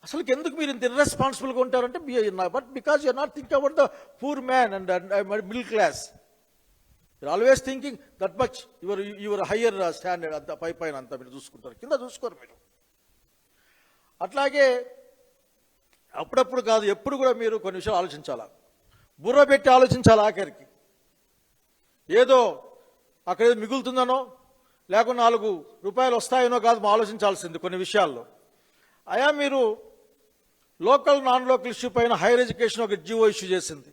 అసలు ఎందుకు మీరు ఇంత ఇర్రెస్పాన్సిబుల్గా ఉంటారంటే but because you're not thinking about the poor man and middle class. You're always thinking that much your higher standard. అంత పైన అంతా మీరు చూసుకుంటారు, కింద చూసుకోరు మీరు. అట్లాగే అప్పుడప్పుడు కాదు, ఎప్పుడు కూడా మీరు కొన్ని విషయాలు ఆలోచించాలా, బుర్ర పెట్టి ఆలోచించాలి. ఆఖరికి ఏదో అక్కడ ఏదో మిగులుతుందనో లేకుండా 4 రూపాయలు వస్తాయనో కాదు మా ఆలోచించాల్సింది కొన్ని విషయాల్లో. అయా మీరు లోకల్ నాన్ లోకల్ ఇష్యూ పైన హైయర్ ఎడ్యుకేషన్ ఒక జీవో ఇష్యూ చేసింది.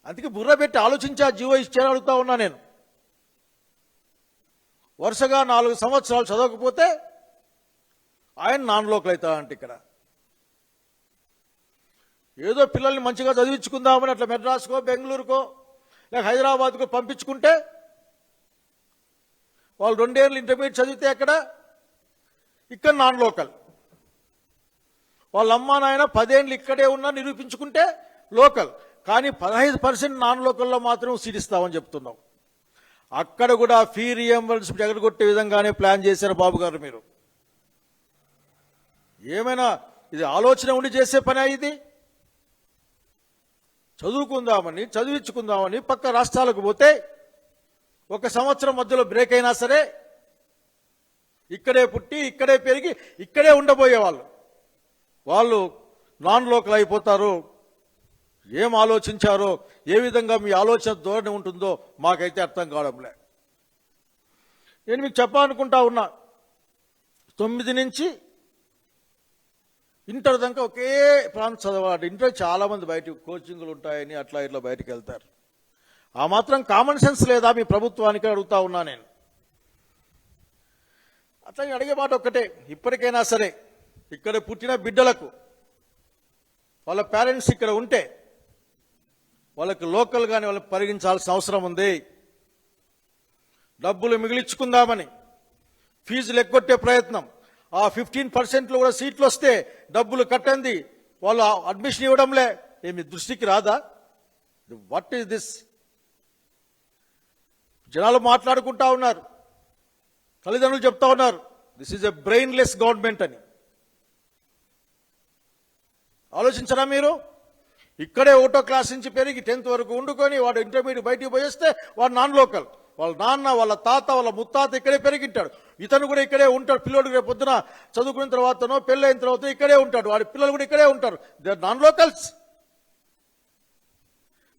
అందుకే బుర్ర పెట్టి ఆలోచించి ఆ జీవో ఇచ్చారని అడుగుతా ఉన్నా నేను. వరుసగా 4 సంవత్సరాలు చదవకపోతే ఆయన నాన్ లోకల్ అవుతాడంటే ఇక్కడ ఏదో పిల్లల్ని మంచిగా చదివించుకుందామని అట్లా మెడ్రాస్కో బెంగళూరుకో లేక హైదరాబాద్కో పంపించుకుంటే వాళ్ళు 2 ఏళ్ళు ఇంటర్మీడియట్ చదివితే ఎక్కడ ఇక్కడ నాన్ లోకల్. వాళ్ళ అమ్మా నాయన 10 ఏళ్ళు ఇక్కడే ఉన్నా నిరూపించుకుంటే లోకల్. కానీ 15% నాన్ లోకల్లో మాత్రం సీట్ ఇస్తామని చెప్తున్నాం. అక్కడ కూడా ఫీ రియంబర్స్మెంట్ ఎగరగొట్టే విధంగానే ప్లాన్ చేశారు బాబు గారు మీరు. ఏమైనా ఇది ఆలోచన ఉండి చేసే పని ఇది? చదువుకుందామని చదివించుకుందామని పక్క రాష్ట్రాలకు పోతే 1 సంవత్సరం మధ్యలో బ్రేక్ అయినా సరే ఇక్కడే పుట్టి ఇక్కడే పెరిగి ఇక్కడే ఉండబోయే వాళ్ళు నాన్ లోకల్ అయిపోతారు. ఏం ఆలోచించారో, ఏ విధంగా మీ ఆలోచన ధోరణి ఉంటుందో మాకైతే అర్థం కావడంలే. నేను మీకు చెప్పాలనుకుంటా ఉన్నా, 9 నుంచి ఇంటర్ దాకా ఒకే ప్రాంతం చదవాలి. ఇంటర్ చాలామంది బయట కోచింగ్లు ఉంటాయని అట్లా ఇట్లా బయటకు వెళ్తారు. ఆ మాత్రం కామన్ సెన్స్ లేదా మీ ప్రభుత్వానికి అడుగుతా ఉన్నా నేను. అట్లా అడిగే మాట ఒక్కటే, ఇప్పటికైనా సరే ఇక్కడ పుట్టిన బిడ్డలకు వాళ్ళ పేరెంట్స్ ఇక్కడ ఉంటే వాళ్ళకి లోకల్గానే వాళ్ళని పరిగణించాల్సిన అవసరం ఉంది. డబ్బులు మిగిలించుకుందామని ఫీజులు ఎగ్గొట్టే ప్రయత్నం, ఆ 15%లో కూడా సీట్లు వస్తే డబ్బులు కట్టండి వాళ్ళు అడ్మిషన్ ఇవ్వడంలే, ఏమి దృష్టికి రాదా? What is this? జనాలు మాట్లాడుకుంటా ఉన్నారు, తల్లిదండ్రులు చెప్తా ఉన్నారు this is a brainless government అని. ఆలోచించరా మీరు? ఇక్కడే 1వ క్లాస్ నుంచి పెరిగి 10th వరకు వండుకొని వాడు ఇంటర్మీడియట్ బయటికి పోయేస్తే వాడు నాన్ లోకల్. వాళ్ళ నాన్న వాళ్ళ తాత వాళ్ళ ముత్తాత ఇక్కడే పెరిగింటాడు, ఇతను కూడా ఇక్కడే ఉంటాడు. పిల్లోడు రేపు పొద్దున చదువుకున్న తర్వాతనో పెళ్ళైన తర్వాత ఇక్కడే ఉంటాడు, వాడి పిల్లలు కూడా ఇక్కడే ఉంటారు. They are non locals.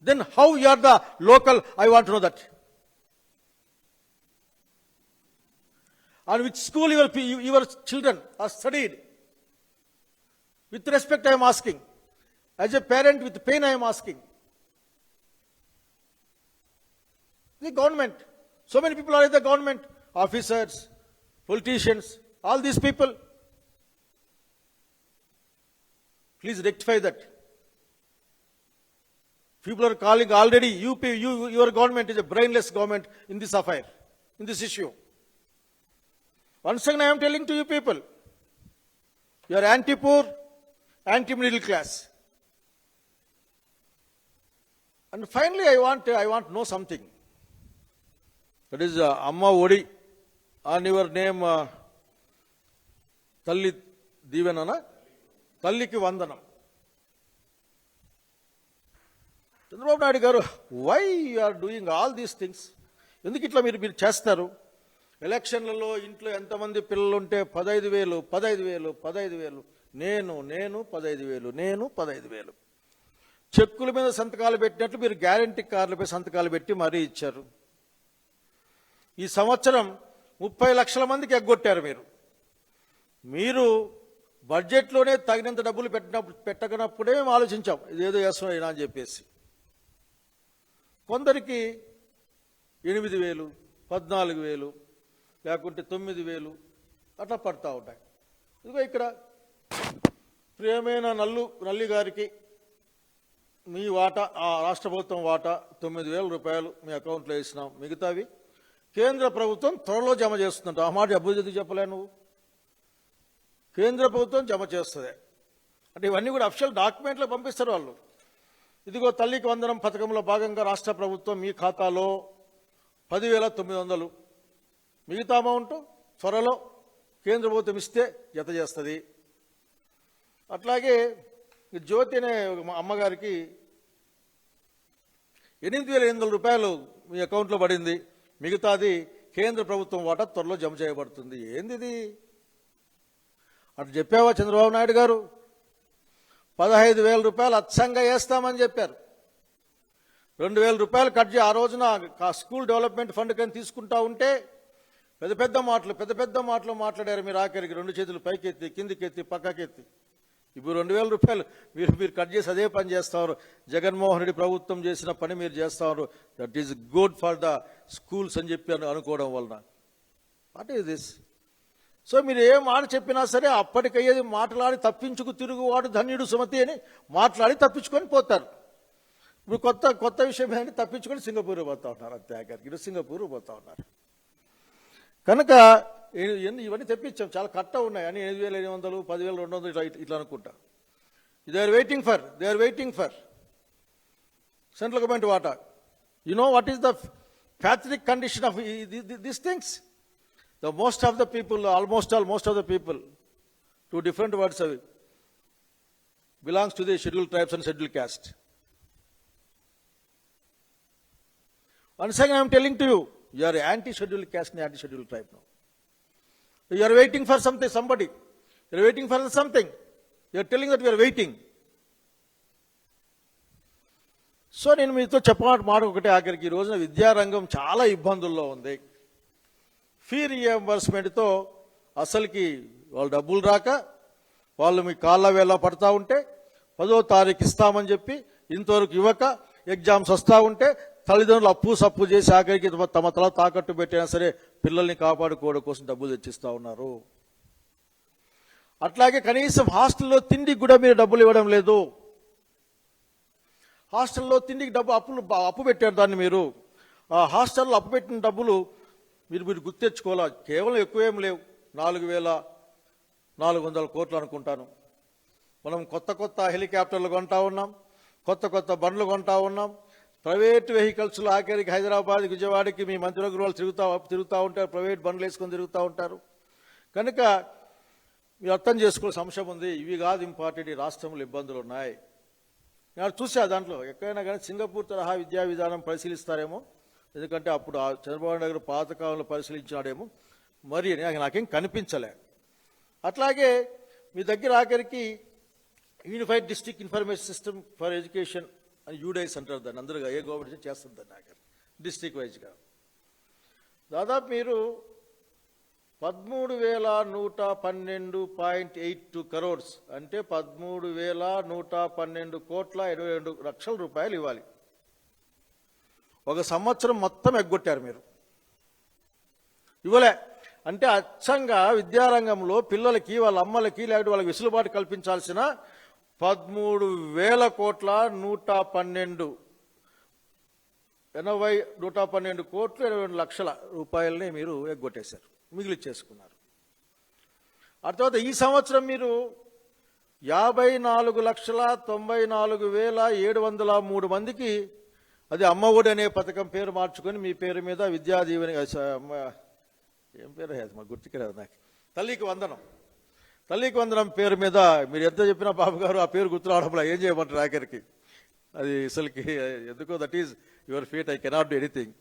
Then how you are the local? I want to know that. And which school your children are studied? With respect I am asking. As a parent with pain I am asking. The government. So many people are in the government. Officers, politicians, all these people. Please rectify that. People are calling already, your government is a brainless government in this affair, in this issue. Once again, I am telling to you people, you are anti-poor, anti-middle class. And finally, I want to know something. That is Amma Odi, on your name, Talli Divanana, Talliki Vandanam. Chandrababu Naidu garu, why you are doing all these things? ఎందుకు ఇట్లా మీరు చేస్తారు? ఎలక్షన్లలో ఇంట్లో ఎంతమంది పిల్లలు ఉంటే 15,000 నేను 15,000 చెక్కుల మీద సంతకాలు పెట్టినట్లు మీరు గ్యారంటీ కార్డులపై సంతకాలు పెట్టి మరీ ఇచ్చారు. ఈ సంవత్సరం 30 లక్షల మందికి ఎగ్గొట్టారు. మీరు బడ్జెట్లోనే తగినంత డబ్బులు పెట్టకనప్పుడే మేము ఆలోచించాం ఇదేదో చేస్తున్నాం అని చెప్పేసి. కొందరికి 8,000, 14,000 లేకుంటే 9,000 అట్లా పడతా ఉంటాయి. ఇదిగో ఇక్కడ ప్రియమైన నల్లి గారికి మీ వాటా, ఆ రాష్ట్ర ప్రభుత్వం వాటా 9,000 రూపాయలు మీ అకౌంట్లో వేసినాం. మిగతావి కేంద్ర ప్రభుత్వం త్వరలో జమ చేస్తుందంట. ఆ మాట అభివృద్ధి చెప్పలే నువ్వు. కేంద్ర ప్రభుత్వం జమ చేస్తుంది అంటే ఇవన్నీ కూడా అఫిషియల్ డాక్యుమెంట్లో పంపిస్తారు వాళ్ళు. ఇదిగో తల్లికి వందనం పథకంలో భాగంగా రాష్ట్ర ప్రభుత్వం మీ ఖాతాలో 10,900, మిగతా అమౌంట్ త్వరలో కేంద్ర ప్రభుత్వం ఇస్తే జత చేస్తుంది. అట్లాగే ఈ జ్యోతి అనే ఒక అమ్మగారికి 8,800 రూపాయలు మీ అకౌంట్లో పడింది, మిగతాది కేంద్ర ప్రభుత్వం వాటా త్వరలో జమ చేయబడుతుంది. ఏంది ఇది? అటు చెప్పావా చంద్రబాబు నాయుడు గారు? 15,000 రూపాయలు అచ్చంగా వేస్తామని చెప్పారు. 2,000 రూపాయలు కట్ చేసి ఆ రోజున స్కూల్ డెవలప్మెంట్ ఫండ్ కానీ తీసుకుంటా ఉంటే పెద్ద పెద్ద మాటలు మాట్లాడారు. మీరు ఆఖరికి 2 చేతులు పైకెత్తి, కిందికెత్తి, పక్కకెత్తి. ఇప్పుడు 2,000 రూపాయలు మీరు కట్ చేసి అదే పని చేస్తారు. జగన్మోహన్ రెడ్డి ప్రభుత్వం చేసిన పని మీరు చేస్తారు. That is good for the schools అని చెప్పి అనుకోవడం వలన వాట్ ఈస్ దిస్? సో మీరు ఏ మాట చెప్పినా సరే అప్పటికయ్యేది మాట్లాడి తప్పించుకు తిరుగువాడు ధన్యుడు సుమతి అని మాట్లాడి తప్పించుకొని పోతారు. ఇప్పుడు కొత్త విషయం ఏంటి? తప్పించుకొని సింగపూర్ పోతా ఉన్నారు. అంతే ఆఖరికి ఇటు సింగపూర్ పోతా ఉన్నారు. కనుక ఇవన్నీ తెప్పించాం, చాలా కట్ట ఉన్నాయి అని 8,800, 10,200 ఇట్లా అనుకుంటా. They are waiting for central government వాటా. You know what is the pathetic condition of these things? The most of the people, most of the people, 2 different words of it, belongs to the scheduled tribes and scheduled caste. Once again I am telling to you, you are anti-scheduled caste and anti-scheduled tribe now. You are waiting for somebody. You are waiting for something. You are telling that we are waiting. So నేను మీతో చెప్పమాట మాట ఒకటే ఆఖరికి, ఈ రోజున విద్యారంగం చాలా ఇబ్బందుల్లో ఉంది. ఫీ రీఎంబర్స్మెంట్తో అసలుకి వాళ్ళు డబ్బులు రాక వాళ్ళు మీ కాళ్ళ వేళ పడతా ఉంటే 10వ తారీఖు ఇస్తామని చెప్పి ఇంతవరకు ఇవ్వక ఎగ్జామ్స్ వస్తూ ఉంటే తల్లిదండ్రులు అప్పు సప్పు చేసి ఆఖరికి తమ తల తాకట్టు పెట్టినా సరే పిల్లల్ని కాపాడుకోవడం కోసం డబ్బులు తెచ్చిస్తూ ఉన్నారు. అట్లాగే కనీసం హాస్టల్లో తిండికి కూడా మీరు డబ్బులు ఇవ్వడం లేదు. హాస్టల్లో తిండికి అప్పు పెట్టారు దాన్ని మీరు. ఆ హాస్టల్లో అప్పు పెట్టిన డబ్బులు మీరు గుర్తెచ్చుకోవాలా. కేవలం ఎక్కువేం లేవు, 4,400 కోట్లు అనుకుంటాను. మనం కొత్త హెలికాప్టర్లు కొంటా ఉన్నాం, కొత్త బండ్లు కొంటా ఉన్నాం. ప్రైవేట్ వెహికల్స్లో ఆఖరికి హైదరాబాద్, విజయవాడకి మీ మంత్రివర్గ వాళ్ళు తిరుగుతూ ఉంటారు, ప్రైవేట్ బండ్లు వేసుకొని తిరుగుతూ ఉంటారు. కనుక మీరు అర్థం చేసుకోవాల్సిన అంశం ఉంది. ఇవి కాదు ఇంపార్టెంట్, ఈ రాష్ట్రంలో ఇబ్బందులు ఉన్నాయి. నేను చూసా దాంట్లో ఎక్కడైనా కానీ సింగపూర్ తరహా విద్యా విధానం పరిశీలిస్తారేమో, ఎందుకంటే అప్పుడు చంద్రబాబు నాయుడు గారు పాతకాలంలో పరిశీలించాడేమో, మరి నాకేం కనిపించలే. అట్లాగే మీ దగ్గర ఆఖరికి unified district information system for education అని యూడైస్ అంటారు దాన్ని. అందరూ ఏ గవర్నమెంట్ చేస్తుంది దాన్ని ఆఖరి డిస్ట్రిక్ట్ వైజ్గా. దాదాపు మీరు 13,112.82 crores అంటే 13,112 కోట్ల 22 లక్షల రూపాయలు ఇవ్వాలి. ఒక సంవత్సరం మొత్తం ఎగ్గొట్టారు మీరు, ఇవ్వలే. అంటే అచ్చంగా విద్యారంగంలో పిల్లలకి, వాళ్ళ అమ్మలకి, లేకపోతే వాళ్ళకి వెసులుబాటు కల్పించాల్సిన 13,000 కోట్ల 112 కోట్లు 22 లక్షల రూపాయలని మీరు ఎగ్గొట్టేశారు, మిగిలిచ్చేసుకున్నారు. ఆ తర్వాత ఈ సంవత్సరం మీరు 54,94,703 మందికి అది అమ్మఒడి అనే పథకం పేరు మార్చుకొని మీ పేరు మీద విద్యా దీవెన, ఏం పేరు మాకు గుర్తుకు రాదు నాకు, తల్లికి వందనం పేరు మీద మీరు ఎంత చెప్పినా బాబు గారు ఆ పేరు గుర్తు రావడంలో ఏం చేయమంటారు ఆఖరికి? అది అసలుకి ఎందుకో that is your fate, I cannot do anything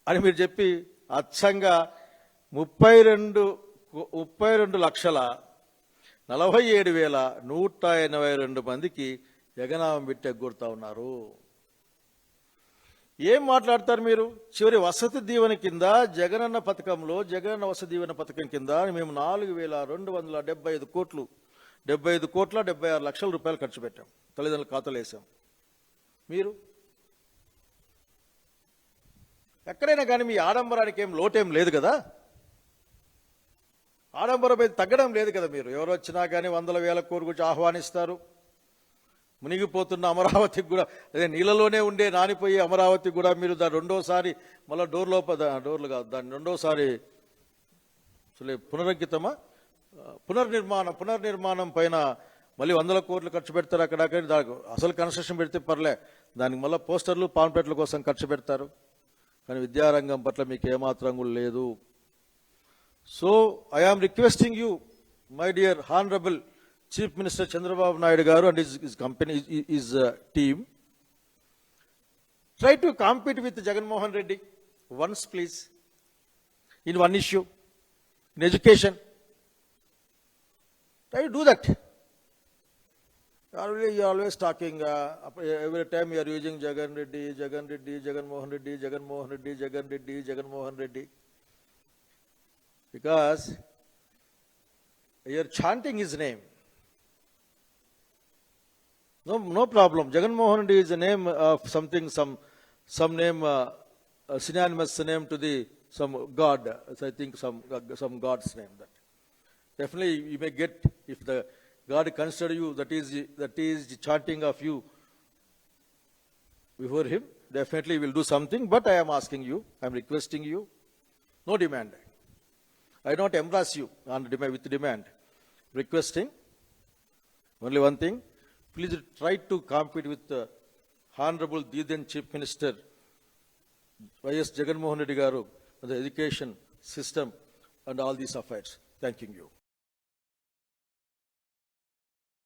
అని మీరు చెప్పి అచ్చంగా 32,47,182 మందికి జగనామం పెట్టి ఎగ్గొడతా ఉన్నారు. ఏం మాట్లాడతారు మీరు? చివరి వసతి దీవెన కింద జగనన్న పథకంలో, జగనన్న వసతి దీవెన పథకం కింద మేము 4,275 కోట్లు 76 లక్షల రూపాయలు ఖర్చు పెట్టాం, తల్లిదండ్రుల ఖాతాలు వేసాం. మీరు ఎక్కడైనా కానీ మీ ఆడంబరానికి ఏం లోటేం లేదు కదా, ఆడంబరం మీద తగ్గడం లేదు కదా. మీరు ఎవరు వచ్చినా కానీ 100,000 కోట్లు గురించి ఆహ్వానిస్తారు. మునిగిపోతున్న అమరావతికి కూడా, అదే నీళ్ళలోనే ఉండే నానిపోయే అమరావతికి కూడా మీరు దాన్ని రెండోసారి మళ్ళీ డోర్లు కాదు, దాన్ని రెండోసారి పునర్నిర్మాణం పైన మళ్ళీ 100 కోట్లు ఖర్చు పెడతారు. అక్కడక్కడ దానికి అసలు కన్స్ట్రక్షన్ పెడితే పర్లే, దానికి మళ్ళీ పోస్టర్లు, పాంప్లెట్ల కోసం ఖర్చు పెడతారు. కానీ విద్యారంగం పట్ల మీకు ఏమాత్రం కూడా లేదు. So I am requesting you, my dear honourable Chief Minister Chandrababu Naidu Garu and his company, his team, try to compete with Jagan Mohan Reddy once, please, in one issue, in education. Try to do that. You're always talking, every time you are using Jagan Reddy, Jagan Reddy, Jagan Mohan Reddy, Jagan Mohan Reddy, Jagan Reddy, Jagan Mohan Reddy. Because you're chanting his name. No problem. Jagan Mohan Reddy is a name of something, some name, synonymous name to some god. So I think some god's name. That definitely you may get, if the God consider you, that is the chanting of you before him. Definitely will do something. But I am asking you, I am requesting you, no demand. I don't embrace you with demand. Requesting only one thing. Please try to compete with the Honorable then Chief Minister Y.S. Jagan Mohan Reddy Garu, the education system and all these affairs. Thanking you.